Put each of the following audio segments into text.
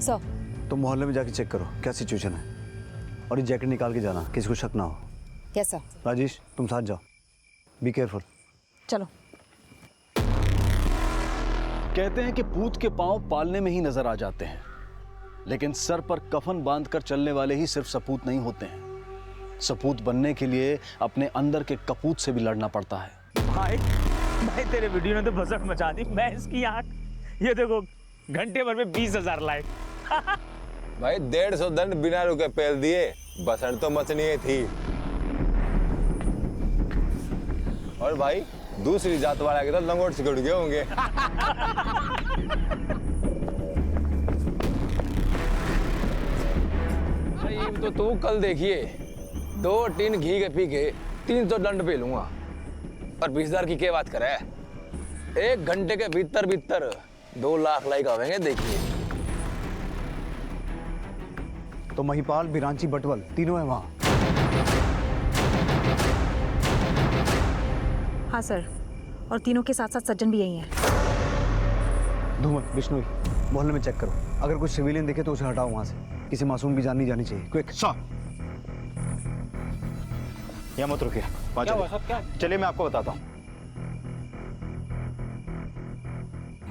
100। तुम मोहल्ले में जाके चेक करो क्या सिचुएशन है, और ये जैकेट निकाल के जाना, किसी को शक ना हो। कैसा? राजेश तुम साथ जाओ, बी केयरफुल। चलो। कहते हैं कि पूत के पांव पालने में ही नजर आ जाते हैं, लेकिन सर पर कफन बांधकर चलने वाले ही सिर्फ सपूत नहीं होते हैं। सपूत बनने के लिए अपने अंदर के कपूत से भी लड़ना पड़ता है। भाई तेरे वीडियो ने तो भसड़ मचा दी। मैं इसकी आंख, ये देखो घंटे भर में 20,000 लाइक। भाई 150 दंड बिना रुके पेल दिए, बसड़ तो मचनी थी। और भाई दूसरी जात वाला के तो लंगोट सिकुड़ गए होंगे। भाई तो तू कल देखिए 2 टीन घी के पी के 300 दंड पे लूंगा, और 20,000 की क्या बात करे। 1 घंटे के भीतर भीतर 2 लाख लाइक आवेंगे देखिए। तो महिपाल, बिरांची, बटवल तीनों है वहाँ। हाँ सर, और तीनों के साथ साथ सज्जन भी यही हैं। धूमल, बिश्नोई, मोहल्ले में चेक करो, अगर कुछ सिविलियन दिखे तो उसे हटाओ वहाँ से। किसी मासूम की जान नहीं जानी चाहिए। क्विक। यहाँ मत रुकिए, चलिए मैं आपको बताता हूँ।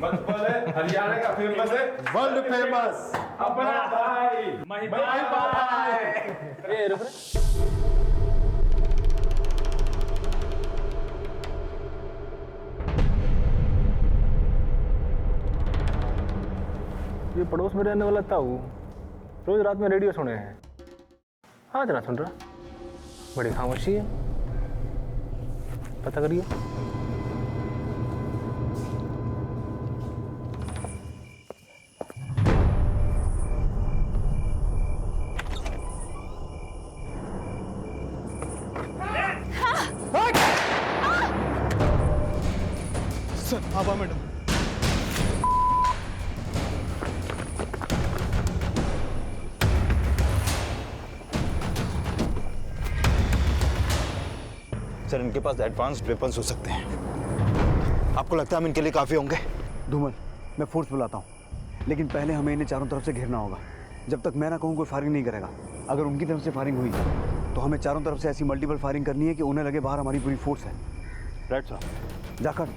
हरियाणा का फेमस है, वर्ल्ड फेमस अपना भाई महिपाल। ये पड़ोस में रहने वाला ताऊ रोज रात में रेडियो सुने हैं, आज ना सुन रहा। बड़ी खामोशी है, पता करिए। सर, आभा मैडम। सर, इनके पास एडवांस्ड वेपन्स हो सकते हैं। आपको लगता है हम इनके लिए काफी होंगे? धूमल, मैं फोर्स बुलाता हूँ, लेकिन पहले हमें इन्हें चारों तरफ से घेरना होगा। जब तक मैं ना कहूँ कोई फायरिंग नहीं करेगा। अगर उनकी तरफ से फायरिंग हुई तो हमें चारों तरफ से ऐसी मल्टीपल फायरिंग करनी है कि उन्हें लगे बाहर हमारी पूरी फोर्स है। Right sir. जाकर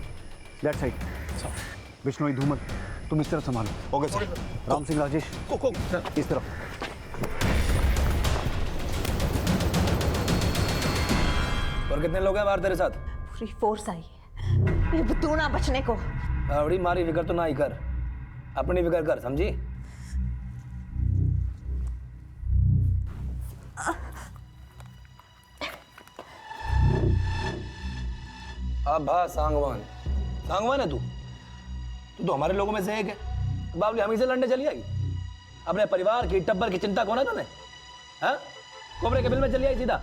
लेफ्ट साइड। बिश्नोई, धूमल तुम इस तरफ संभालो। Okay sir. राम सिंह, राजेश इस तरफ। और कितने लोग हैं बाहर तेरे साथ? पूरी फोर्स आई है, ये बुद्धू ना बचने को। बड़ी मारी फिक्र तो ना ही कर, अपनी फिक्र कर, समझी? अब्बा सांगवान, सांगवान है तू? तू तो हमारे लोगों में से एक है। बाबली हम ही से लड़ने चली आई? अपने परिवार की, टब्बर की चिंता कौन है तूने? हाँ, कोबरे के बिल में चली आई सीधा।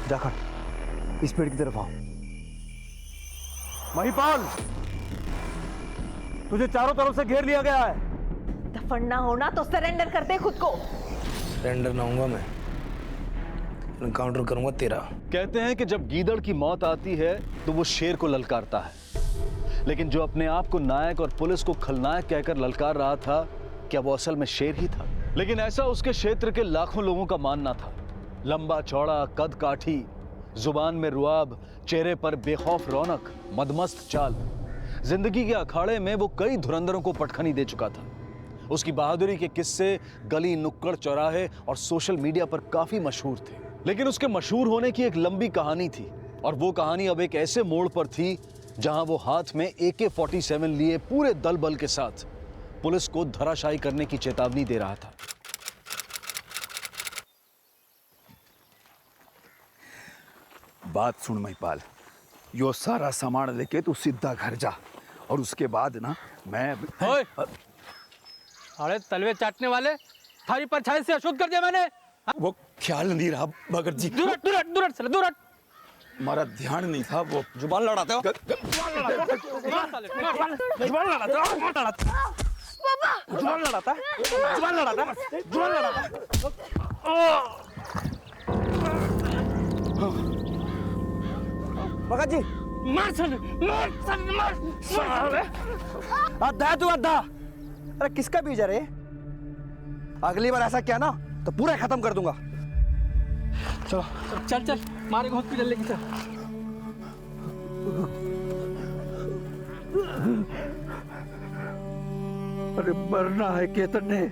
जाकर इस पेड़ की तरफ आओ। महिपाल, तुझे चारों तरफ से घेर लिया गया है। दफन ना होना तो सरेंडर कर दे खुद को। सरेंडर ना होऊंगा मैं, एनकाउंटर करूंगा तेरा। कहते हैं कि जब गीदड़ की मौत आती है तो वो शेर को ललकारता है, लेकिन जो अपने आप को नायक और पुलिस को खलनायक कहकर ललकार रहा था, क्या वो असल में शेर ही था? लेकिन ऐसा उसके क्षेत्र के लाखों लोगों का मानना था। लंबा चौड़ा, कद काठी, जुबान में रुआब, चेहरे पर बेखौफ रौनक, मदमस्त चाल। जिंदगी के अखाड़े में वो कई धुरंधरों को पटखनी दे चुका था। उसकी बहादुरी के किस्से गली, नुक्कड़, चौराहे और सोशल मीडिया पर काफी मशहूर थे। लेकिन उसके मशहूर होने की एक लंबी कहानी थी, और वो कहानी अब एक ऐसे मोड़ पर थी जहां वो हाथ में AK-47 लिए पूरे दल बल के साथ पुलिस को धराशायी करने की चेतावनी दे रहा था। बात सुन महिपाल, यो सारा सामान लेके तू सीधा घर जा, और उसके बाद ना मैं अरे तलवे चाटने वाले, थारी परछाई से अशुद्ध कर दिया मैंने। वो ख्याल नहीं रहा भगत जी। दूर हट, दूर हट, दूर हट, साले, दूर हट। हमारा ध्यान नहीं था। वो जुबान लड़ाते हो, जुबान लड़ाते भगत जी, मार सन, मार सन, मार साले। अद्धा तू अद्धा। अरे किसका बीज है रे? अगली बार ऐसा किया ना तो पूरा खत्म कर दूंगा। चलो चल चल, मारे हॉस्पिटल लेके चल। अरे मरना है केतन ने,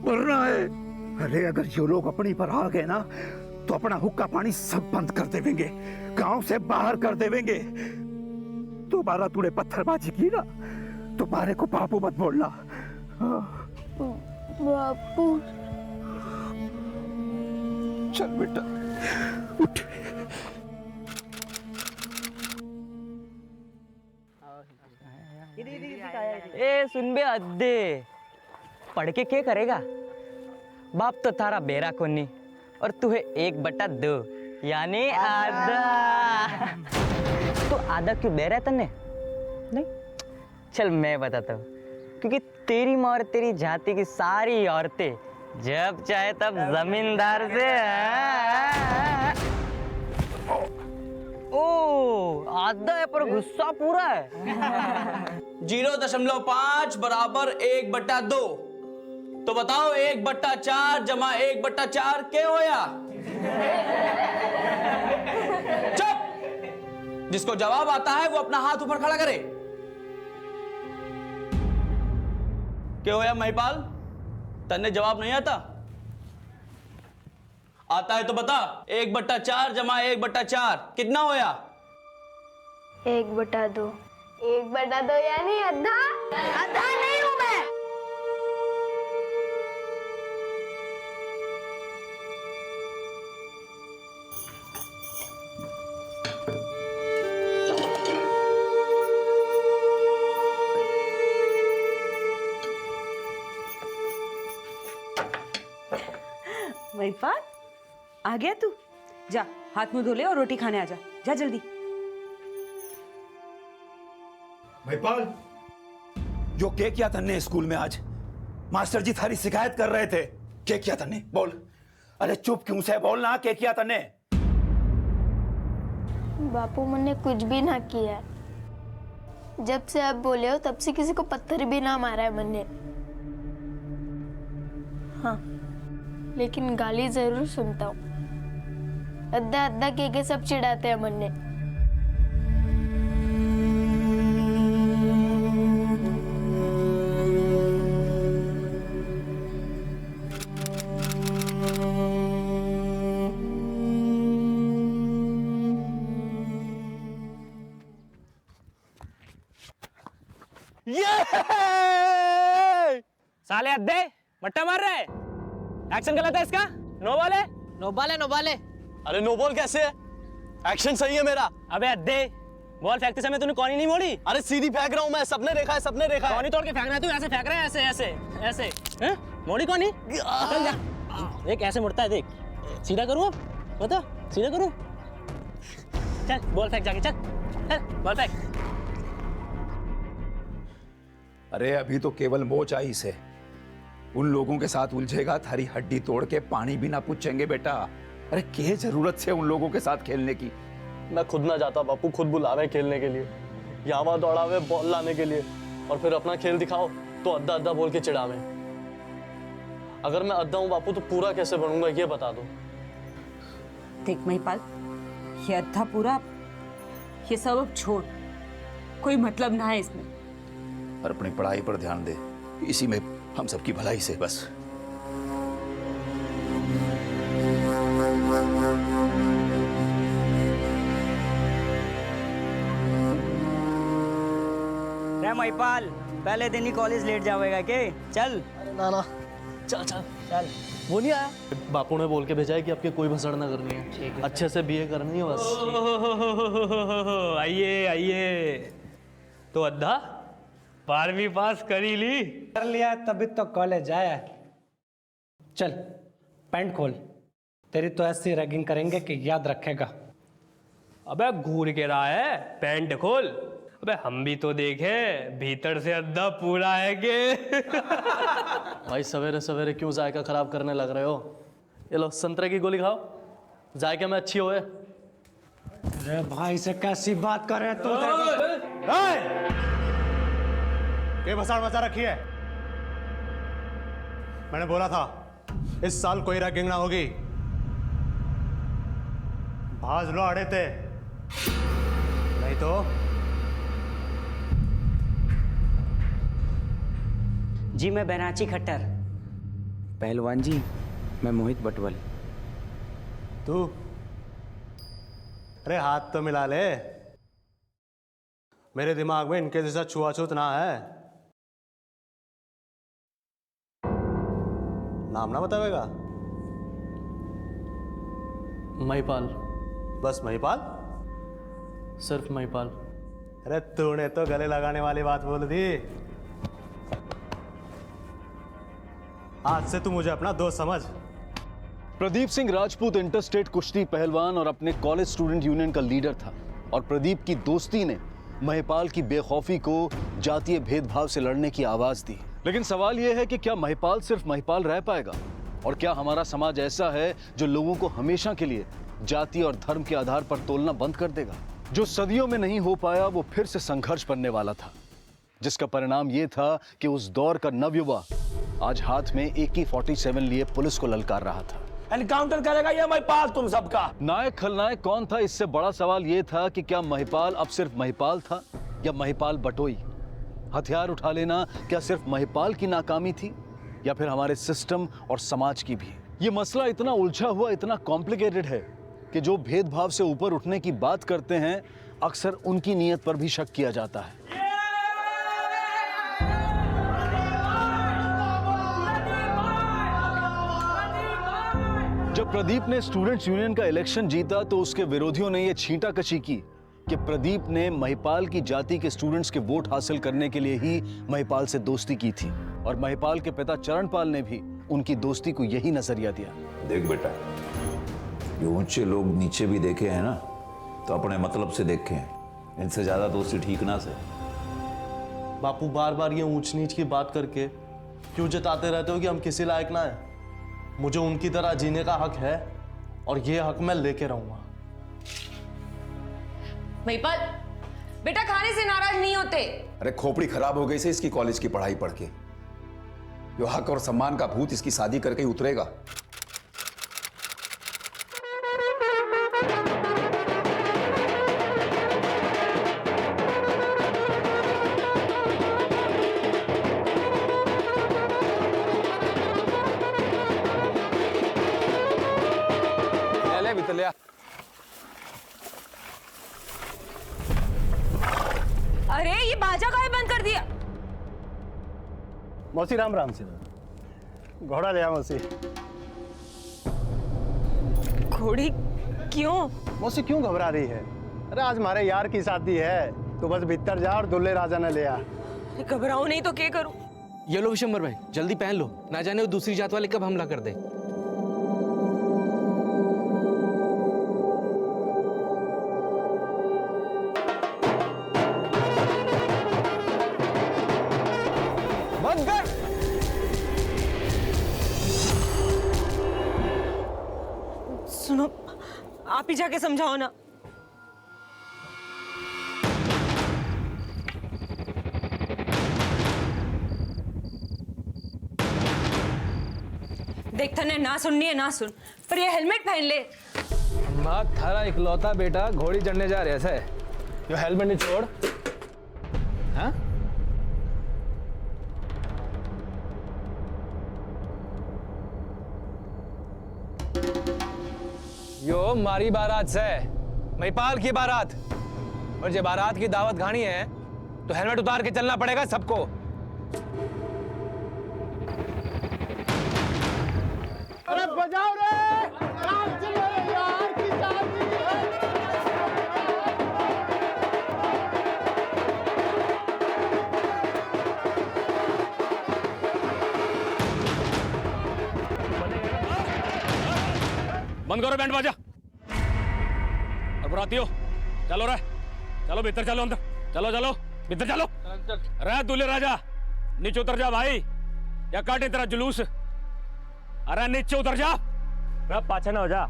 मरना है। अरे अगर ये लोग अपनी पर आ गए ना तो अपना हुक्का पानी सब बंद कर देंगे, गांव से बाहर कर देंगे। दोबारा तूने पत्थरबाजी की ना तुम्हारे को बापू मत बोलना। बापू चल बेटा उठ। ए सुन बे अद्दे, पढ़ के क्या करेगा? बाप तो थारा बेरा कोनी और तू है 1/2 यानी आधा। तो आधा क्यों बेरा है तन्ने? नहीं चल मैं बताता हूँ, क्योंकि तेरी माँ और तेरी जाति की सारी औरतें जब चाहे तब जमींदार से ओ आधा है पर गुस्सा पूरा है। 0.5 बराबर 1/2। तो बताओ 1/4 जमा 1/4 क्या होया? चुप! जिसको जवाब आता है वो अपना हाथ ऊपर खड़ा करे। क्या होया महिपाल? तन्ने जवाब नहीं आता? आता है तो बता। 1/4 जमा 1/4 कितना होया? 1/2। 1/2 यानी आधा। आधा नहीं हूं मैं। महिपाल आ गया तू? जा हाथ मुंह धो ले और रोटी खाने आ जा। जा जल्दी। महिपाल, जो क्या किया तन्ने स्कूल में आज? मास्टर जी थारी शिकायत कर रहे थे। क्या किया तन्ने? बोल। अरे चुप क्यों से बोलना, क्या किया तन्ने? बापू मैंने कुछ भी ना किया। जब से आप बोले हो तब से किसी को पत्थर भी ना मारा है मैंने। हाँ लेकिन गाली जरूर सुनता हूँ। अद्धा अद्धा के सब चिढ़ाते हैं मन्ने। साले अद्दे मट्टा मार रहे हैं। एक्शन गलत है इसका। नो बॉल है। नो बॉल है, नो बॉल है। अरे नो बॉल कैसे है? एक्शन सही है मेरा। अबे अद्दे, बॉल फेंकते समय तूने कौनी नहीं मोड़ी? अरे सीधी फेंक रहा हूं मैं, सबने देखा है, सबने देखा है। कौनी तोड़ के फेंक रहा है तू? ऐसे फेंक रहा है, ऐसे ऐसे ऐसे हैं? मोड़ी कौनी? चल जा। देख ऐसे मुड़ता है, देख। सीधा करूं अब? बता, सीधा करूं? चल बॉल फेंक जाके, चल बॉल फेंक। अरे अभी तो केवल मोच आई से। उन लोगों के साथ उलझेगा थारी हड्डी तोड़ के पानी भी ना पूछेंगे बेटा। अरे क्या जरूरत है उन लोगों के साथ खेलने की? मैं खुद ना जाता बापू, खुद बुलावे खेलने के लिए, यावा दौड़ावे बॉल लाने के लिए, और फिर अपना खेल दिखाओ तो अद्धा अद्धा बोल के चिढ़ावे। अगर मैं अद्धा हूं बापू तो पूरा कैसे बनूंगा ये बता दो। देख महिपाल, ये अद्धा पूरा ये सब अब छोड़, कोई मतलब ना है इसमें। और अपनी पढ़ाई पर ध्यान दे, इसी में हम सबकी भलाई से बस। रे महिपाल, पहले दिन ही कॉलेज लेट जाएगा के? चल। अरे ना ना, चल चल चल। वो नहीं आया? बापू ने बोल के भेजा है कि आपके कोई भसड़ ना करनी है, अच्छे से बीए करनी है बस। आइए आइए। तो अद्धा 12वीं पास करी ली? कर लिया तभी तो कॉलेज आया। चल पैंट खोल, तेरी तो ऐसी रैगिंग करेंगे कि याद रखेगा। अबे घूर के रहा है, पैंट खोल। अबे हम भी तो देखें भीतर से अद्धा पूरा है के। भाई सवेरे सवेरे क्यों जायका खराब करने लग रहे हो? ये लो संतरे की गोली खाओ, जायके में अच्छी होए। अरे भाई से कैसी बात कर रहे हैं तू? ये भसाड़ मचा रखी है। मैंने बोला था इस साल कोई रैगिंग ना होगी। भाज लो अड़े थे, नहीं तो जी मैं बैराची खट्टर। पहलवान जी मैं मोहित बटवल। तू अरे हाथ तो मिला ले, मेरे दिमाग में इनके जैसा छुआछूत ना है। नाम ना बतावेगा? महिपाल। बस महिपाल? सिर्फ महिपाल। अरे तूने तो गले लगाने वाली बात बोल दी। आज से तू मुझे अपना दोस्त समझ। प्रदीप सिंह राजपूत इंटरस्टेट कुश्ती पहलवान और अपने कॉलेज स्टूडेंट यूनियन का लीडर था और प्रदीप की दोस्ती ने महिपाल की बेखौफी को जातीय भेदभाव से लड़ने की आवाज दी। लेकिन सवाल यह है कि क्या महिपाल सिर्फ महिपाल रह पाएगा? और क्या हमारा समाज ऐसा है जो लोगों को हमेशा के लिए जाति और धर्म के आधार पर तोलना बंद कर देगा? जो सदियों में नहीं हो पाया वो फिर से संघर्ष बनने वाला था, जिसका परिणाम यह था कि उस दौर का नवयुवा आज हाथ में AK-47 लिए पुलिस को ललकार रहा था। एनकाउंटर करेगा ये महिपाल तुम सबका। नायक खलनायक कौन था, इससे बड़ा सवाल यह था कि क्या महिपाल अब सिर्फ महिपाल था या महिपाल बटोई? हथियार उठा लेना क्या सिर्फ महिपाल की नाकामी थी या फिर हमारे सिस्टम और समाज की भी? ये मसला इतना उलझा हुआ, इतना कॉम्प्लिकेटेड है कि जो भेदभाव से ऊपर उठने की बात करते हैं अक्सर उनकी नीयत पर भी शक किया जाता है। जब प्रदीप ने स्टूडेंट्स यूनियन का इलेक्शन जीता तो उसके विरोधियों ने यह छींटाकशी की कि प्रदीप ने महिपाल की जाति के स्टूडेंट्स के वोट हासिल करने के लिए ही महिपाल से दोस्ती की थी और महिपाल के पिता चरणपाल ने भी उनकी दोस्ती को यही नजरिया दिया। देख बेटा, जो ऊंचे लोग नीचे भी देखे हैं ना तो अपने मतलब से देखे हैं, इनसे ज्यादा दोस्ती ठीक ना से। बापू बार बार ये ऊंच नीच की बात करके क्यों जताते रहते हो कि हम किसी लायक ना है? मुझे उनकी तरह जीने का हक है और ये हक मैं लेके रहूंगा। महिपाल बेटा खाने से नाराज नहीं होते। अरे खोपड़ी खराब हो गई से इसकी कॉलेज की पढ़ाई पढ़ के। जो हक और सम्मान का भूत इसकी शादी करके ही उतरेगा। लिया। अरे ये बाजा काहे बंद कर दिया? मौसी राम राम से घोड़ा ले आ मौसी। घोड़ी क्यों? मौसी क्यों घबरा रही है? अरे आज हमारे यार की शादी है, तो बस भीतर जा और दुल्ले राजा ने ले आ। घबराओ नहीं तो क्या करूं? ये लो विशंबर भाई, जल्दी पहन लो, ना जाने वो दूसरी जात वाले कब हमला कर दे। सुनो, आप ही जाके समझाओ ना। देख तने ना सुननी है ना सुन, पर ये हेलमेट पहन ले। माँ थारा इकलौता बेटा घोड़ी चढ़ने जा रहे ऐसे, जो हेलमेट नहीं छोड़। हाँ? यो मारी बारात से, महिपाल की बारात, और जो बारात की दावत खानी है तो हेलमेट उतार के चलना पड़ेगा सबको। अरे बजाओ रे, नाच रे यार की शादी है। बंद करो बैंड बाजा। और बरातियों चलो रे, चलो भीतर चलो, अंदर चलो, चलो भीतर चलो। अरे दूल्हे राजा नीचे उतर जा भाई, या काटे तेरा जुलूस। अरे नीचे उतर जा, पाछे ना हो जा।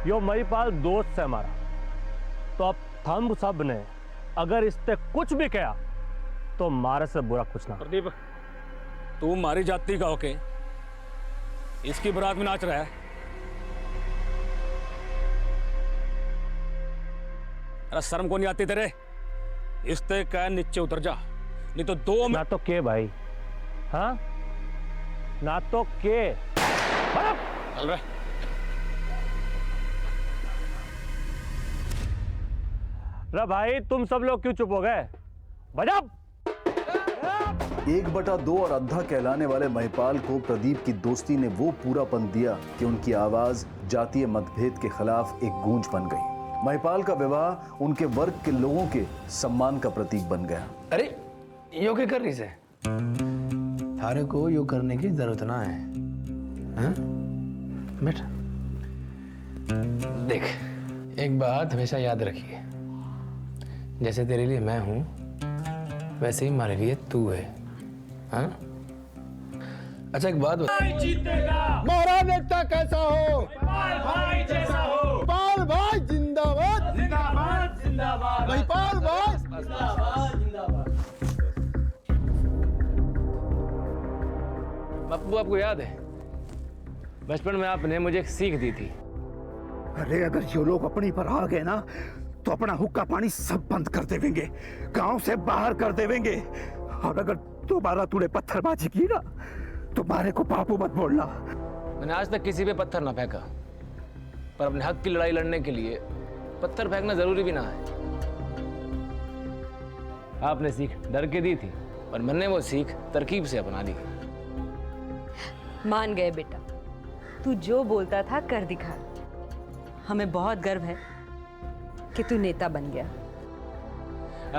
यो महिपाल दोस्त है हमारा, तो अब थम सब ने अगर इससे कुछ भी किया तो मारे से बुरा कुछ ना। प्रदीप, तू हमारी जाति का होके इसकी बारात में नाच रहा है। अरे शर्म को नहीं आती तेरे? इससे कह नीचे उतर जा, नहीं तो 2 ना तो के भाई, हाँ ना तो के। चल रहा रे भाई, तुम सब लोग क्यों चुप हो गए? बजा। 1/2 और अद्धा कहलाने वाले महिपाल को प्रदीप की दोस्ती ने वो पूरापन दिया कि उनकी आवाज जातीय मतभेद के खिलाफ एक गूंज बन गई। महिपाल का विवाह उनके वर्ग के लोगों के सम्मान का प्रतीक बन गया। अरे यो क्या कर रही से? थारे को यो करने की जरूरत ना है, हाँ? बैठ। देख, एक बात हमेशा याद रखिए, जैसे तेरे लिए मैं हूं वैसे ही हमारे लिए तू है, हाँ? अच्छा एक बात बता, हमारा नेता कैसा हो? भाई जैसा हो। पाल भाई जिंदाबाद जिंदाबाद जिंदाबाद। महिपाल भाई जिंदाबाद जिंदाबाद। बापू, आपको याद है बचपन में आपने मुझे एक सीख दी थी? अरे अगर ये लोग अपनी पर आ गए ना तो अपना हुक्का पानी सब बंद कर देवेंगे, गांव से बाहर कर देवेंगे। और अगर दोबारा तूने पत्थरबाजी की ना तो मारे को बापू मत बोलना। मैंने आज तक किसी पे पत्थर ना फेंका, पर अपने हक की लड़ाई लड़ने के लिए पत्थर फेंकना जरूरी भी ना है। आपने सीख डर के दी थी और मैंने वो सीख तरकीब से अपना ली। मान गए बेटा, तू जो बोलता था कर दिखा। हमें बहुत गर्व है कि तू नेता बन गया।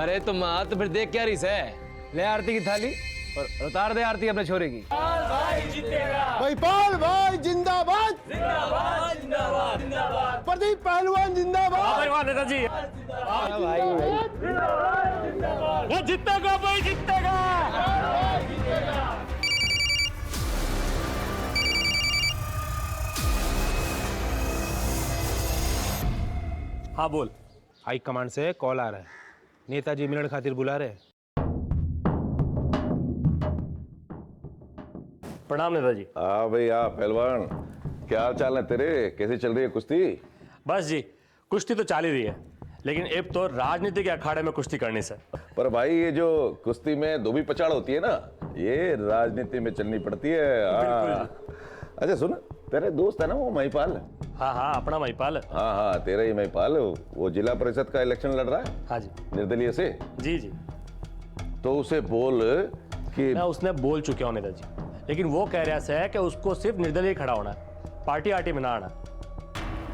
अरे तो माँ, तो फिर देख क्या रही है? ले आरती की थाली और उतार दे आरती अपने छोरे की। भाई जीतेगा। महिपाल भाई जिंदाबाद जिंदाबाद जिंदाबाद जिंदाबाद। प्रदीप पहलवान जिंदाबाद। नेताजी भाई वो जीतेगा, भाई जीतेगा। हाँ बोल। हाई कमांड से कॉल आ रहा है, नेताजी मिलन खातिर बुला रहे। प्रणाम नेताजी। हाँ भाई, हाँ पहलवान, क्या हाल चाल है तेरे? कैसे चल रही है कुश्ती? बस जी, कुश्ती तो चाल ही रही है, लेकिन अब तो राजनीति के अखाड़े में कुश्ती करनी से। पर भाई ये जो कुश्ती में धोबी पछाड़ होती है ना, ये राजनीति में चलनी पड़ती है। हाँ। अच्छा सुन, तेरे दोस्त है ना वो महिपाल? हाँ हाँ, अपना महिपाल। हाँ हाँ, तेरा ही महिपाल, वो जिला परिषद का इलेक्शन लड़ रहा है। हाँ जी। निर्दलीय से। जी जी। तो उसे बोल कि मैं उसने बोल चुका हूँ नेताजी, लेकिन वो कह रहा है कि उसको सिर्फ निर्दलीय खड़ा होना है, पार्टी आर्टी में ना आना।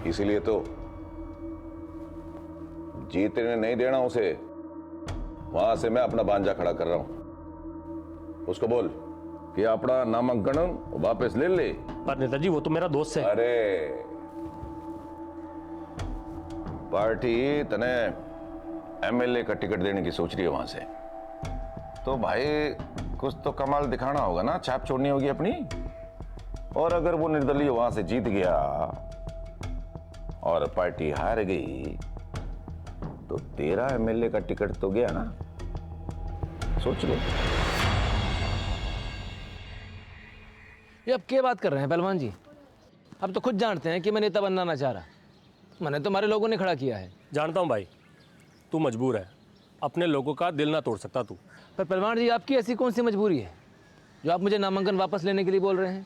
इसीलिए तो जीतने नहीं देना उसे, वहां से मैं अपना भांजा खड़ा कर रहा हूं। उसको बोल कि अपना नामांकन वापस ले ले। पर नेताजी वो तो मेरा दोस्त है। अरे पार्टी तने एमएलए का टिकट देने की सोच रही है वहां से, तो भाई कुछ तो कमाल दिखाना होगा ना, छाप छोड़नी होगी अपनी। और अगर वो निर्दलीय वहां से जीत गया और पार्टी हार गई तो तेरा एमएलए का टिकट तो गया ना, सोच लो। ये अब क्या बात कर रहे हैं पहलवान जी? अब तो खुद जानते हैं कि मैं नेता बनना ना चाह रहा, मैंने तो हमारे लोगों ने खड़ा किया है। जानता हूँ भाई, तू मजबूर है, अपने लोगों का दिल ना तोड़ सकता तू। पर पहलवान जी, आपकी ऐसी कौन सी मजबूरी है जो आप मुझे नामांकन वापस लेने के लिए बोल रहे हैं?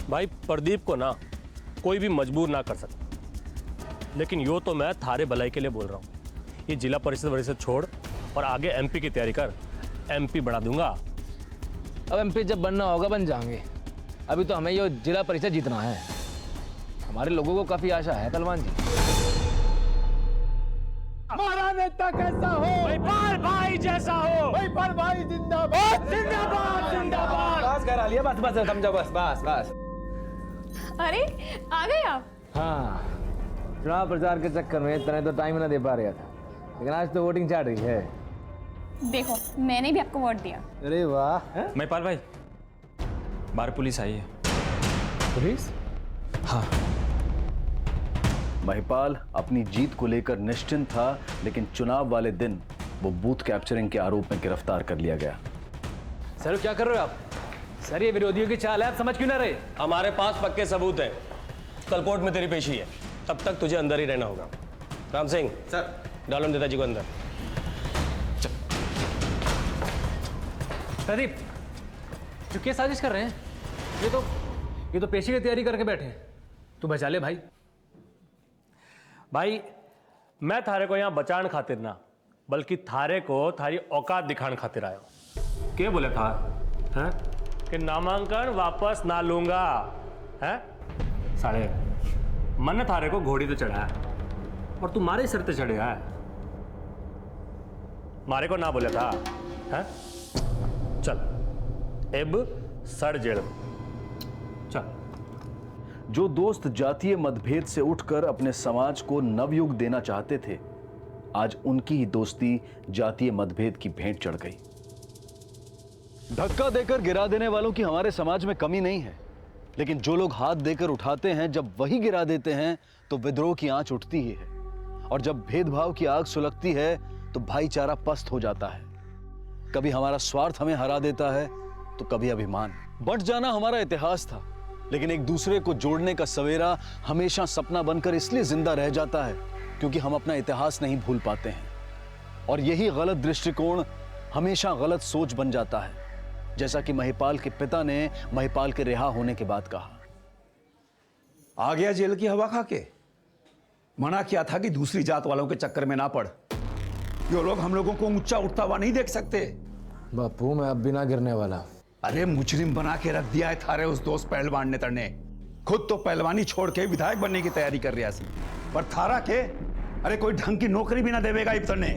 भाई प्रदीप को ना कोई भी मजबूर ना कर सकता, लेकिन यो तो मैं थारे भलाई के लिए बोल रहा हूँ। ये जिला परिषद छोड़ और आगे एमपी की तैयारी कर, एमपी बना दूंगा। अब एमपी जब बनना होगा बन जाएंगे, अभी तो हमें ये जिला परिषद जीतना है। हमारे लोगों को काफी आशा है पहलवान जी। हमारा नेता कैसा हो? महिपाल भाई जैसा हो। महिपाल भाई जिंदाबाद जिंदाबाद जिंदाबाद। बस करा लिया, बस बस समझो, बस बस बस। अरे आ गए आप? हाँ, चुनाव प्रचार के चक्कर में इतना तो टाइम ना दे पा रहा था, लेकिन आज तो वोटिंग चल रही है। देखो, मैंने भी आपको वोट दिया। अरे वाह। महिपाल भाई, बाहर पुलिस आई है। पुलिस? हाँ। महिपाल अपनी जीत को लेकर निश्चिंत था, लेकिन चुनाव वाले दिन वो बूथ कैप्चरिंग के आरोप में गिरफ्तार कर लिया गया। सर क्या कर रहे हो आप? सर ये विरोधियों की चाल है, आप समझ क्यों ना रहे? हमारे पास पक्के सबूत हैं। कल कोर्ट में तेरी पेशी है, तब तक तुझे अंदर ही रहना होगा। राम सिंह सर, डालो नेताजी को अंदर। प्रदीप, जो क्या साजिश कर रहे हैं? ये तो पेशी की तैयारी करके बैठे हैं। तू बचा ले भाई। भाई मैं थारे को यहां बचान खातिर ना, बल्कि थारे को थारी औकात दिखाने खातिर आयो। क्या बोले था हैं कि नामांकन वापस ना लूंगा हैं? साढ़े मन ने थारे को घोड़ी तो चढ़ाया और तू मारे सिर पे चढ़े है। मारे को ना बोले था हैं? चल अब सड़ जेड़ चल। जो दोस्त जातीय मतभेद से उठकर अपने समाज को नवयुग देना चाहते थे, आज उनकी ही दोस्ती जातीय मतभेद की भेंट चढ़ गई। धक्का देकर गिरा देने वालों की हमारे समाज में कमी नहीं है, लेकिन जो लोग हाथ देकर उठाते हैं, जब वही गिरा देते हैं तो विद्रोह की आंच उठती ही है। और जब भेदभाव की आग सुलगती है तो भाईचारा पस्त हो जाता है। कभी हमारा स्वार्थ हमें हरा देता है तो कभी अभिमान। बंट जाना हमारा इतिहास था, लेकिन एक दूसरे को जोड़ने का सवेरा हमेशा सपना बनकर इसलिए जिंदा रह जाता है क्योंकि हम अपना इतिहास नहीं भूल पाते हैं। और यही गलत दृष्टिकोण हमेशा गलत सोच बन जाता है, जैसा कि महिपाल के पिता ने महिपाल के रिहा होने के बाद कहा। आ गया जेल की हवा खा के। मना किया था कि दूसरी जात वालों के चक्कर में ना पड़। ये लोग हम लोगों को ऊंचा उठता हुआ नहीं देख सकते। बापू मैं अब भी ना गिरने वाला। अरे मुजरिम बना के रख दिया है थारे उस दोस्त पहलवान ने तड़ने। खुद तो पहलवानी छोड़ के विधायक बनने की तैयारी कर रहा सी, पर थारा के अरे कोई ढंग की नौकरी भी ना देवेगा इब तड़ने।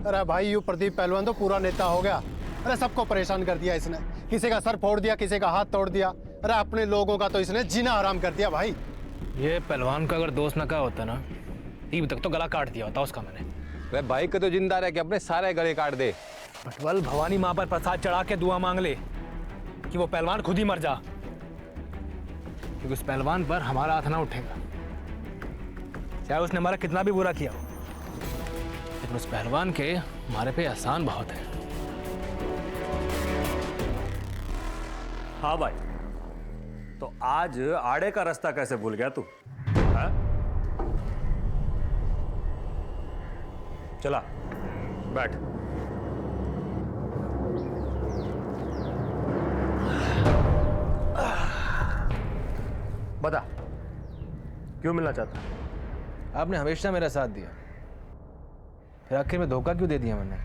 अरे भाई यू प्रदीप पहलवान तो पूरा नेता हो गया। अरे सबको परेशान कर दिया इसने, किसी का सर फोड़ दिया, किसी का हाथ तोड़ दिया। अरे अपने लोगों का तो इसने जीना आराम कर दिया भाई। ये पहलवान का अगर दोस्त न कहा होता ना, तब तक तो गला काट दिया होता उसका मैंने। अरे भाई को तो जिंदा रह के अपने सारे गले काट दे। पटवल भवानी माँ पर प्रसाद चढ़ा के दुआ मांग ले कि वो पहलवान खुद ही मर जा, क्योंकि उस पहलवान पर हमारा हाथ ना उठेगा। चाहे उसने हमारा कितना भी बुरा किया हो, लेकिन उस पहलवान के हमारे पे एहसान बहुत है। हाँ भाई, तो आज आड़े का रास्ता कैसे भूल गया तू? चला बैठ। बता क्यों मिलना चाहता? आपने हमेशा मेरा साथ दिया, फिर आखिर में धोखा क्यों दे दिया मैंने?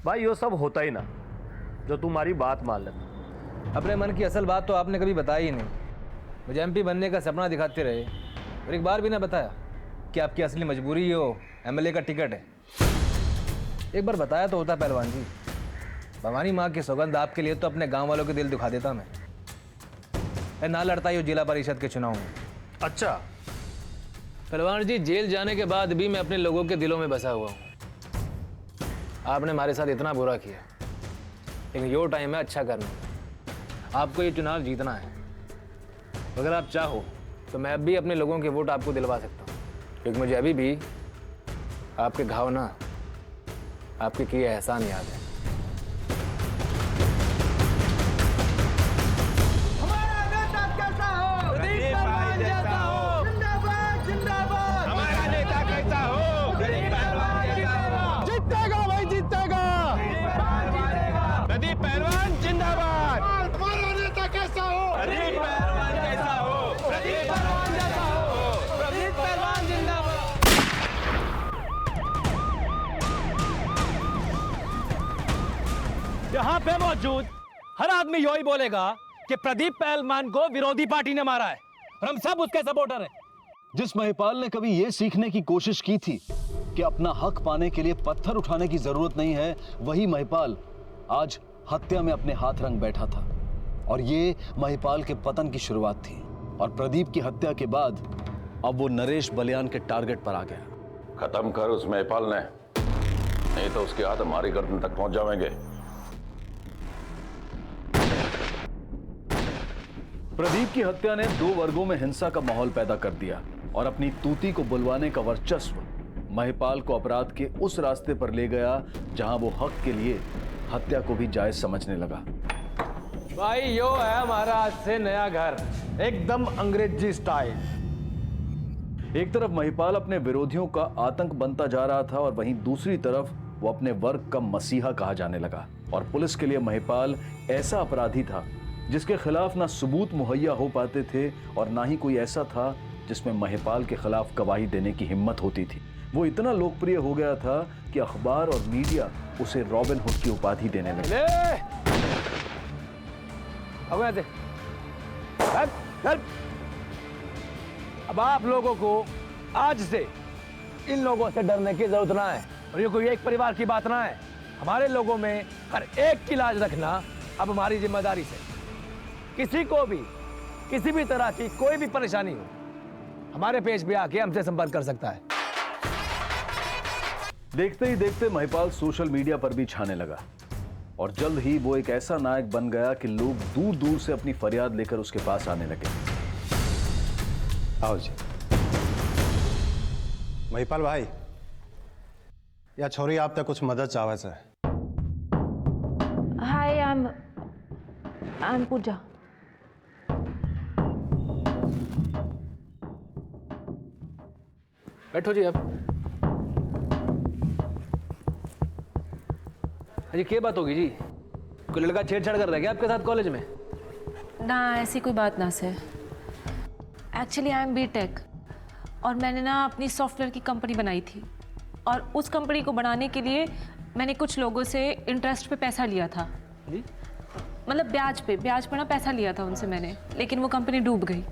भाई ये सब होता ही ना जो तुम्हारी बात मान लेता। अपने मन की असल बात तो आपने कभी बताई ही नहीं। मुझे एमपी बनने का सपना दिखाते रहे और एक बार भी ना बताया कि आपकी असली मजबूरी हो एमएलए का टिकट है। एक बार बताया तो होता पहलवान जी। भवानी माँ की सौगंध आपके लिए तो अपने गांव वालों के दिल दुखा देता मैं। ना लड़ता ही जिला परिषद के चुनाव में। अच्छा पहलवान जी, जेल जाने के बाद भी मैं अपने लोगों के दिलों में बसा हुआ हूँ। आपने हमारे साथ इतना बुरा किया, लेकिन यो टाइम है अच्छा करने का। आपको ये चुनाव जीतना है। अगर आप चाहो तो मैं अब भी अपने लोगों के वोट आपको दिलवा सकता हूँ, क्योंकि मुझे अभी भी आपके घाव ना, आपके किए एहसान याद है। हमारा नेता कैसा हो? प्रदीप पहलवान जैसा हो। जिंदाबाद जिंदाबाद। हमारा नेता कैसा हो? प्रदीप पहलवान जैसा हो। जीतेगा भाई जीतेगा। प्रदीप पहलवान जिंदाबाद। हमारा नेता कैसा हो? प्रदीप पहलवान कैसा हो? प्रदीप पहलवान जैसा हो। प्रदीप पहलवान जिंदाबाद। यहाँ पे मौजूद हर आदमी यही बोलेगा कि प्रदीप पहलवान को विरोधी पार्टी ने मारा है और हम सब उसके सपोर्टर हैं। जिस महिपाल ने कभी यह सीखने की कोशिश की थी कि अपना हक पाने के लिए पत्थर उठाने की जरूरत नहीं है, वही महिपाल आज हत्या में अपने हाथ रंग बैठा था। और ये महिपाल के पतन की शुरुआत थी। और प्रदीप की हत्या के बाद अब वो नरेश बलियान के टारगेट पर आ गया। खत्म कर उस महिपाल ने, नहीं तो उसके हाथ हमारी गर्दन तक पहुंच जाएंगे। प्रदीप की हत्या ने दो वर्गों में हिंसा का माहौल पैदा कर दिया और अपनी तूती को बुलवाने का वर्चस्व महिपाल को अपराध के उस रास्ते पर ले गया जहां वो हक के लिए हत्या को भी जायज समझने लगा। भाई यो है हमारा आज से नया घर, एकदम अंग्रेजी स्टाइल। एक तरफ महिपाल अपने विरोधियों का आतंक बनता जा रहा था और वहीं दूसरी तरफ वो अपने वर्ग का मसीहा कहा जाने लगा। और पुलिस के लिए महिपाल ऐसा अपराधी था जिसके खिलाफ ना सबूत मुहैया हो पाते थे और ना ही कोई ऐसा था जिसमें महिपाल के खिलाफ गवाही देने की हिम्मत होती थी। वो इतना लोकप्रिय हो गया था कि अखबार और मीडिया उसे रॉबिन हुड की उपाधि देने लगे। अब आप लोगों को आज से इन लोगों से डरने की जरूरत ना है और ये कोई एक परिवार की बात ना है। हमारे लोगों में हर एक की लाज रखना अब हमारी जिम्मेदारी से। किसी को भी किसी भी तरह की कोई भी परेशानी हो हमारे पेज पे आके हमसे संपर्क कर सकता है। देखते ही देखते महिपाल सोशल मीडिया पर भी छाने लगा और जल्द ही वो एक ऐसा नायक बन गया कि लोग दूर दूर से अपनी फरियाद लेकर उसके पास आने लगे। आओ जी। महिपाल भाई, या छोरी आप तक कुछ मदद चाहे से। हाय, आई एम पूजा। बैठो जी। अब अजी क्या बात होगी जी? कोई लड़का छेड़छाड़ कर रहा है क्या आपके साथ कॉलेज में? ना, ऐसी कोई बात ना sir. Actually I am BTech और मैंने ना अपनी सॉफ्टवेयर की कंपनी बनाई थी और उस कंपनी को बनाने के लिए मैंने कुछ लोगों से इंटरेस्ट पे पैसा लिया था। मतलब ब्याज पे ना पैसा लिया था उनसे मैंने, लेकिन वो कंपनी डूब गई।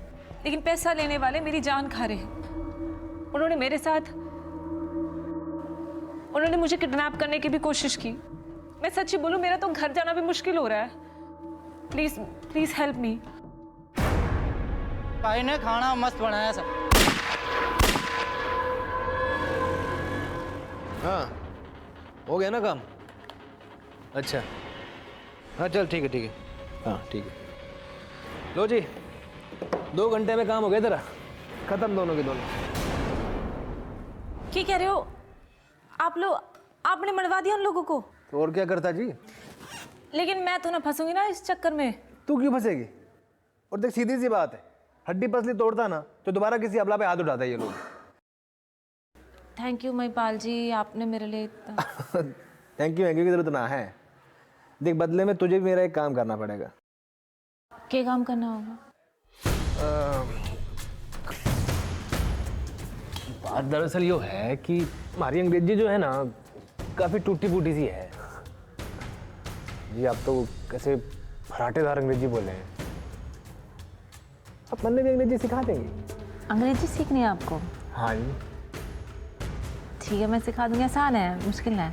लेकिन पैसा लेने वाले मेरी जान खा रहे हैं। उन्होंने मुझे किडनैप करने की भी कोशिश की। मैं सच्ची बोलूं, मेरा तो घर जाना भी मुश्किल हो रहा है। Please please help me. भाई ने खाना मस्त बनाया सब। हाँ, हो गया ना काम? अच्छा, हाँ चल ठीक है। हाँ ठीक है। लो जी, 2 घंटे में काम हो गया तेरा, खत्म दोनों के दोनों। क्या कह रहे हो आप लोग? आपने मरवा दिया उन लोगों को? तो और क्या करता जी? लेकिन मैं तो ना फंसूंगी ना इस चक्कर में। तू क्यों फंसेगी? और देख, सीधी सी बात है, हड्डी पसली तोड़ता ना तो दोबारा किसी अबला पे हाथ उठाता है ये लोग। थैंक यू महिपाल जी, आपने मेरे लिए थैंक यू की जरूरत ना है। देख, बदले में तुझे भी मेरा एक काम करना पड़ेगा। क्या काम करना होगा? बात दरअसल यो है कि हमारी अंग्रेजी जो है ना काफ़ी टूटी फूटी सी है जी। आप तो कैसे फराटेदार अंग्रेजी बोले हैं। अपन ने भी अंग्रेजी सिखा देंगे। अंग्रेजी सीखनी है आपको? हाँ जी। ठीक है, मैं सिखा दूंगी। आसान है, मुश्किल है।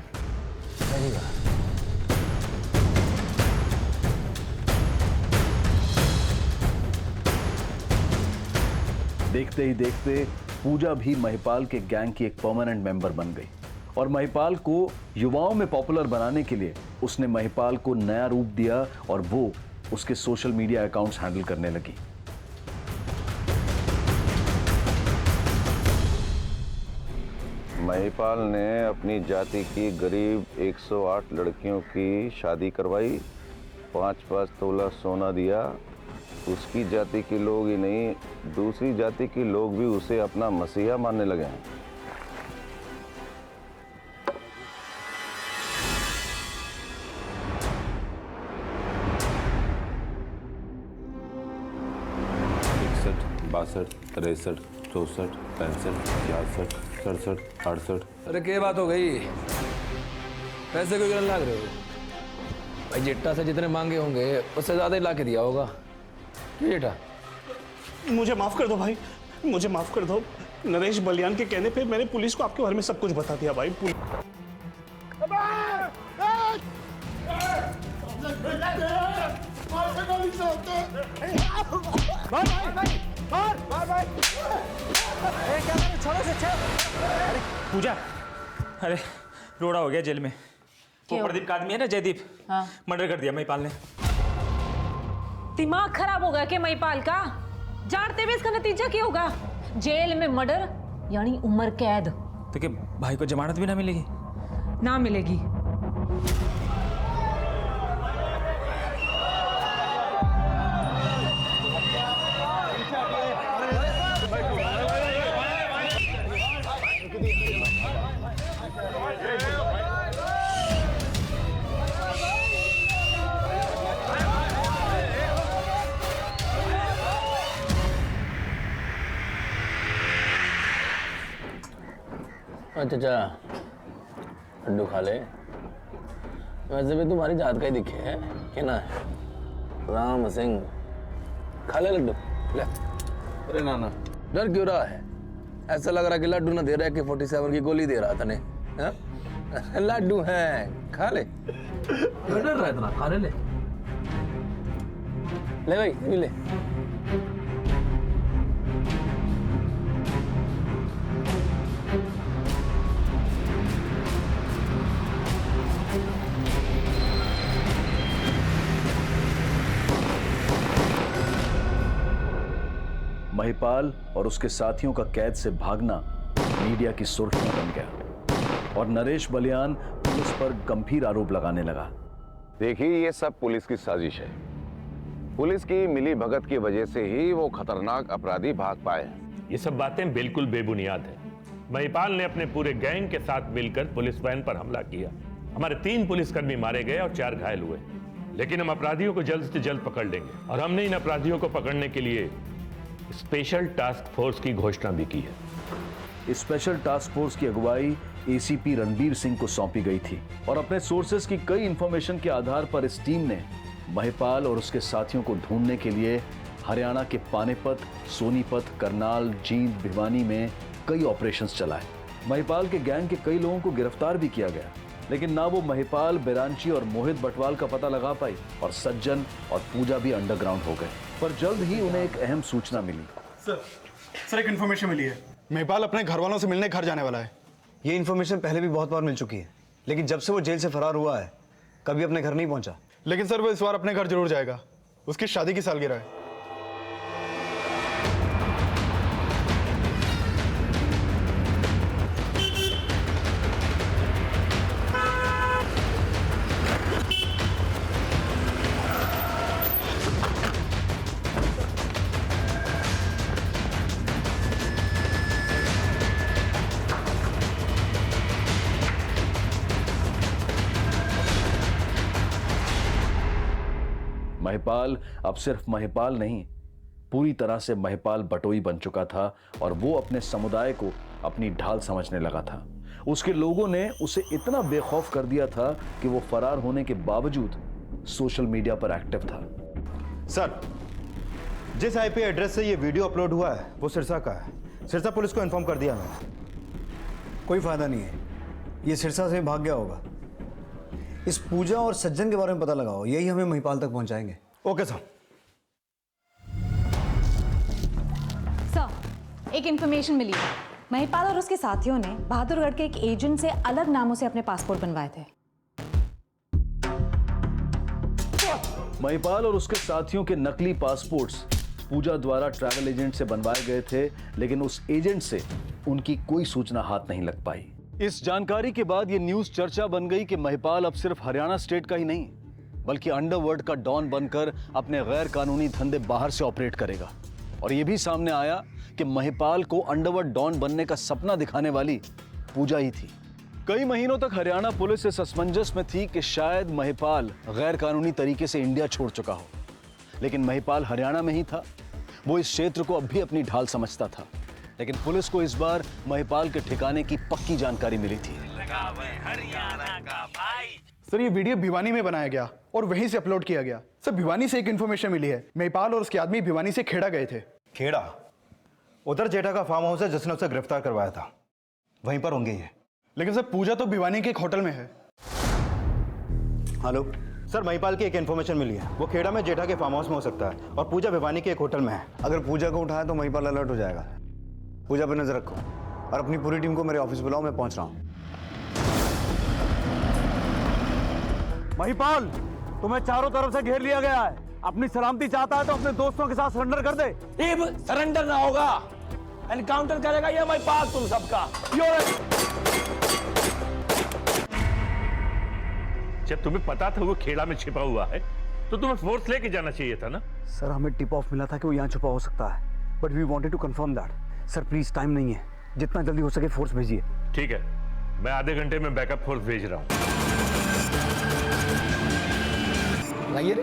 देखते ही देखते पूजा भी महिपाल के गैंग की एक परमानेंट मेंबर बन गई और महिपाल को युवाओं में पॉपुलर बनाने के लिए उसने महिपाल को नया रूप दिया और वो उसके सोशल मीडिया अकाउंट्स हैंडल करने लगी। महिपाल ने अपनी जाति की गरीब 108 लड़कियों की शादी करवाई, 5-5 तोला सोना दिया। उसकी जाति के लोग ही नहीं, दूसरी जाति के लोग भी उसे अपना मसीहा मानने लगे हैं। बासठ, 63, 64, 65, 66, 67, 68। अरे क्या बात हो गई? पैसे क्यों गिरने लग रहे हो? भाई जेठा से जितने मांगे होंगे उससे ज्यादा ही ला के दिया होगा। क्यों जेठा? मुझे माफ कर दो भाई, मुझे माफ कर दो। नरेश बलियान के कहने पे मैंने पुलिस को आपके बारे में सब कुछ बता दिया भाई। पूजा, अरे रोड़ा हो गया जेल में। वो प्रदीप का आदमी है ना, जयदीप, हाँ। मर्डर कर दिया महिपाल ने। दिमाग खराब होगा क्या महिपाल का? जानते हुए इसका नतीजा क्या होगा? जेल में मर्डर यानी उम्र कैद। तो क्या भाई को जमानत भी ना मिलेगी? ना मिलेगी। अच्छा लड्डू खा ले। वैसे भी तुम्हारी जात का ही दिखे है कि ना है? राम सिंह खा ले लड्डू ले। अरे ना ना डर क्यों रहा है? ऐसा लग रहा है कि लड्डू ना दे रहा है कि 47 की गोली दे रहा था ने। लड्डू है खा ले। क्यों डर रहा है इतना? खा ले ले भाई भी ले। महिपाल और उसके साथियों का कैद से भागना मीडिया की सुर्खियां बन गया और नरेश बलियान पुलिस पर गंभीर आरोप लगाने लगा। देखिए, ये सब पुलिस की साजिश है। पुलिस की मिली भगत की वजह से ही वो खतरनाक अपराधी भाग पाए। ये सब बातें बिल्कुल बेबुनियाद है। महिपाल ने अपने पूरे गैंग के साथ मिलकर पुलिस वैन पर हमला किया। हमारे 3 पुलिसकर्मी मारे गए और 4 घायल हुए। लेकिन हम अपराधियों को जल्द से जल्द पकड़ लेंगे और हमने इन अपराधियों को पकड़ने के लिए स्पेशल टास्क फोर्स की घोषणा भी की है। स्पेशल टास्क फोर्स की अगुवाई एसीपी रणबीर सिंह को सौंपी गई थी और अपने सोर्सेज की कई इंफॉर्मेशन के आधार पर इस टीम ने महिपाल और उसके साथियों को ढूंढने के लिए हरियाणा के पानीपत, सोनीपत, करनाल, जींद, भिवानी में कई ऑपरेशंस चलाए। महिपाल के गैंग के कई लोगों को गिरफ्तार भी किया गया, लेकिन ना वो महिपाल, बिरांची और मोहित बटवाल का पता लगा पाई और सज्जन और पूजा भी अंडरग्राउंड हो गए। पर जल्द ही उन्हें एक अहम सूचना मिली। सर एक इन्फॉर्मेशन मिली है। महिपाल अपने घर वालों से मिलने घर जाने वाला है। ये इन्फॉर्मेशन पहले भी बहुत बार मिल चुकी है, लेकिन जब से वो जेल से फरार हुआ है कभी अपने घर नहीं पहुंचा। लेकिन सर वो इस बार अपने घर जरूर जाएगा। उसकी शादी की सालगिरह है। महिपाल अब सिर्फ महिपाल नहीं, पूरी तरह से महिपाल बटोई बन चुका था और वो अपने समुदाय को अपनी ढाल समझने लगा था। उसके लोगों ने उसे इतना बेखौफ कर दिया था कि वो फरार होने के बावजूद सोशल मीडिया पर एक्टिव था। सर, जिस आईपी एड्रेस से ये वीडियो अपलोड हुआ है वो सिरसा का है। सिरसा पुलिस को इन्फॉर्म कर दिया मैंने। कोई फायदा नहीं है, ये सिरसा से भाग गया होगा। इस पूजा और सज्जन के बारे में पता लगाओ, यही हमें महिपाल तक पहुंचाएंगे। Okay sir. सर, एक इंफॉर्मेशन मिली है। महिपाल और उसके साथियों ने बहादुरगढ़ के एक एजेंट से अलग नामों से अपने पासपोर्ट बनवाए थे। महिपाल और उसके साथियों के नकली पासपोर्ट्स पूजा द्वारा ट्रैवल एजेंट से बनवाए गए थे, लेकिन उस एजेंट से उनकी कोई सूचना हाथ नहीं लग पाई। इस जानकारी के बाद यह न्यूज चर्चा बन गई कि महिपाल अब सिर्फ हरियाणा स्टेट का ही नहीं बल्कि अंडरवर्ल्ड का डॉन बनकर अपने गैर कानूनी धंधे बाहर से ऑपरेट करेगा। और यह भी सामने आया कि महिपाल को अंडरवर्ल्ड डॉन बनने का सपना दिखाने वाली पूजा ही थी। कई महीनों तक हरियाणा पुलिस इस असमंजस में थी कि शायद महिपाल गैर कानूनी तरीके से इंडिया छोड़ चुका हो, लेकिन महिपाल हरियाणा में ही था। वो इस क्षेत्र को अब भी अपनी ढाल समझता था, लेकिन पुलिस को इस बार महिपाल के ठिकाने की पक्की जानकारी मिली थी। सर, ये वीडियो भिवानी में बनाया गया और वहीं से अपलोड किया गया। सर, भिवानी से एक इन्फॉर्मेशन मिली है। महिपाल और उसके आदमी भिवानी से खेड़ा गए थे। खेड़ा? उधर जेठा का फार्म हाउस है जिसने उसे गिरफ्तार करवाया था, वहीं पर होंगे ये। लेकिन सर, पूजा तो भिवानी के एक होटल में है। हेलो सर, महिपाल की एक इन्फॉर्मेशन मिली है। वो खेड़ा में जेठा के फार्म हाउस में हो सकता है और पूजा भिवानी के एक होटल में है। अगर पूजा को उठाया तो महिपाल अलर्ट हो जाएगा। पूजा पर नजर रखो और अपनी पूरी टीम को मेरे ऑफिस बुलाओ, मैं पहुंच रहा हूं। महिपाल, तुम्हें चारों तरफ से घेर लिया गया है। अपनी सलामती चाहता है तो अपने दोस्तों के साथ सरेंडर कर दे। इब सरेंडर ना होगा, एनकाउंटर करेगा ये महिपाल तुम सबका। जब तुम्हें पता था वो खेड़ा में छिपा हुआ है तो तुम्हें फोर्स लेके जाना चाहिए था ना। सर हमें टिप ऑफ मिला था कि वो यहाँ छुपा हो सकता है, but we wanted to confirm that. Sir please, time नहीं है, जितना जल्दी हो सके फोर्स भेजिए। ठीक है, मैं आधे घंटे में बैकअप फोर्स भेज रहा हूँ। लाइए रे,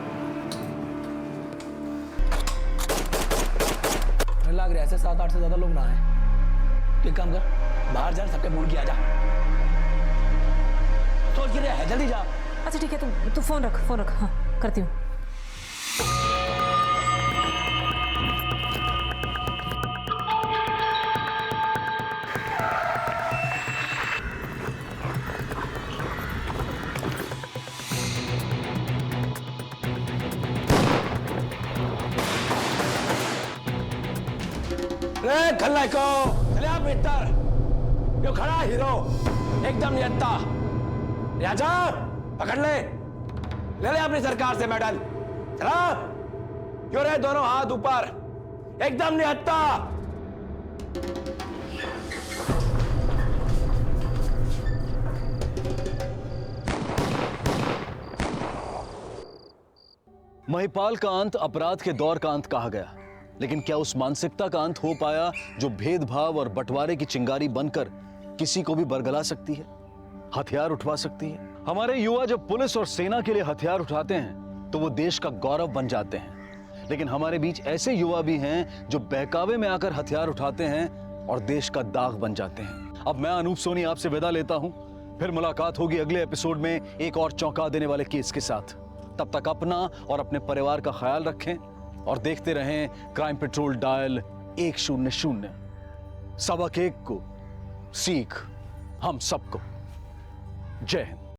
लग रहा है ऐसे 7-8 से ज्यादा लोग ना आए। तो एक काम कर, बाहर जा, सबके मूड की आ जा। सोच के है, जल्दी जा। अच्छा ठीक है, तू फोन रख। हाँ करती हूँ। खलनायको चले आप भीतर, जो खड़ा हीरो एकदम नियत्ता, राजा पकड़ ले अपनी सरकार से मेडल। चला क्यों रहे, दोनों हाथ ऊपर, एकदम नियत्ता। महिपाल का अंत अपराध के दौर का अंत कहा गया, लेकिन क्या उस मानसिकता का अंत हो पाया जो भेदभाव और बंटवारे की चिंगारी बनकर किसी को भी बरगला सकती है, हथियार उठवा सकती है? हमारे युवा जब पुलिस और सेना के लिए हथियार उठाते हैं तो वो देश का गौरव बन जाते हैं, लेकिन हमारे बीच ऐसे युवा भी हैं जो बहकावे में आकर हथियार उठाते हैं और देश का दाग बन जाते हैं। अब मैं अनूप सोनी आपसे विदा लेता हूं, फिर मुलाकात होगी अगले एपिसोड में एक और चौंका देने वाले केस के साथ। तब तक अपना और अपने परिवार का ख्याल रखें और देखते रहें क्राइम पेट्रोल डायल 100। सबक एक को सीख हम सबको। जय हिंद।